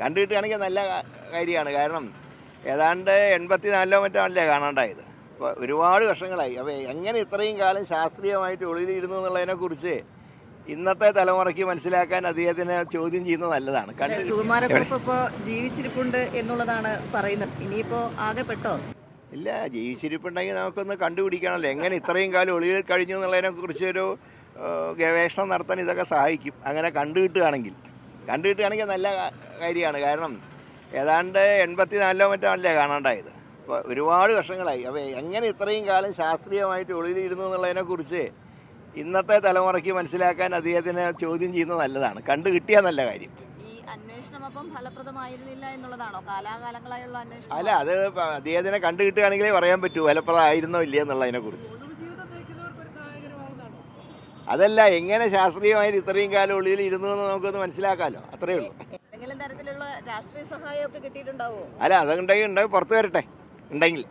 കണ്ടുകിട്ടുകയാണെങ്കിൽ നല്ല കാര്യമാണ്. കാരണം ഏതാണ്ട് 84 മറ്റോ അല്ലേ കാണാണ്ടായത്. അപ്പോൾ ഒരുപാട് വർഷങ്ങളായി. അപ്പോൾ എങ്ങനെ ഇത്രയും കാലം ശാസ്ത്രീയമായിട്ട് ഒളിയിലിരുന്നു എന്നുള്ളതിനെക്കുറിച്ച് ഇന്നത്തെ തലമുറയ്ക്ക് മനസ്സിലാക്കാൻ അദ്ദേഹത്തിനെ ചോദ്യം ചെയ്യുന്നത് നല്ലതാണ്. സുകുമാരക്കുറുപ്പ് ഇപ്പോൾ ജീവിച്ചിരിപ്പുണ്ട് എന്നുള്ളതാണ് പറയുന്നത്. ഇനിയിപ്പോൾ ആകെ പെട്ടോ? ഇല്ല, ജീവിച്ചിരിപ്പുണ്ടെങ്കിൽ നമുക്കൊന്ന് കണ്ടുപിടിക്കണമല്ലോ എങ്ങനെ ഇത്രയും കാലം ഒളിയിൽ കഴിഞ്ഞു എന്നുള്ളതിനെക്കുറിച്ചൊരു ഗവേഷണം നടത്താൻ ഇതൊക്കെ സഹായിക്കും. അങ്ങനെ കണ്ടുകിട്ടുകയാണെങ്കിൽ നല്ല കാര്യമാണ്. കാരണം ഏതാണ്ട് 84 മറ്റോ അല്ലേ കാണാണ്ടായത്. അപ്പോൾ ഒരുപാട് വർഷങ്ങളായി. അപ്പോൾ എങ്ങനെ ഇത്രയും കാലം ശാസ്ത്രീയമായിട്ട് ഒളിയിലിരുന്നു എന്നുള്ളതിനെക്കുറിച്ച് ഇന്നത്തെ തലമുറയ്ക്ക് മനസ്സിലാക്കാൻ അദ്ദേഹത്തിനെ ചോദ്യം ചെയ്യുന്നത് നല്ലതാണ്. കണ്ടുകിട്ടിയാൽ നല്ല കാര്യം. ഈ അന്വേഷണം അപ്പം ഫലപ്രദമായിരുന്നില്ല എന്നുള്ളതാണോ? കാലാകാലങ്ങളായുള്ള അന്വേഷണം അല്ല, അത് അദ്ദേഹത്തിനെ കണ്ടുകിട്ടുകയാണെങ്കിലേ പറയാൻ പറ്റൂ ഫലപ്രദമായിരുന്നോ ഇല്ല എന്നുള്ളതിനെക്കുറിച്ച്. അതല്ല, എങ്ങനെ ശാസ്ത്രീയമായിട്ട് ഇത്രയും കാലം ഉള്ളിൽ ഇരുന്നു എന്ന് നമുക്കൊന്ന് മനസ്സിലാക്കാമല്ലോ, അത്രയേ ഉള്ളൂ. ഏതെങ്കിലും തരത്തിലുള്ള രാഷ്ട്രീയ സഹായമൊക്കെ കിട്ടിയിട്ടുണ്ടാവുമോ? അല്ല, അതുണ്ടെങ്കിൽ പുറത്ത് വരട്ടെ ഉണ്ടെങ്കിൽ.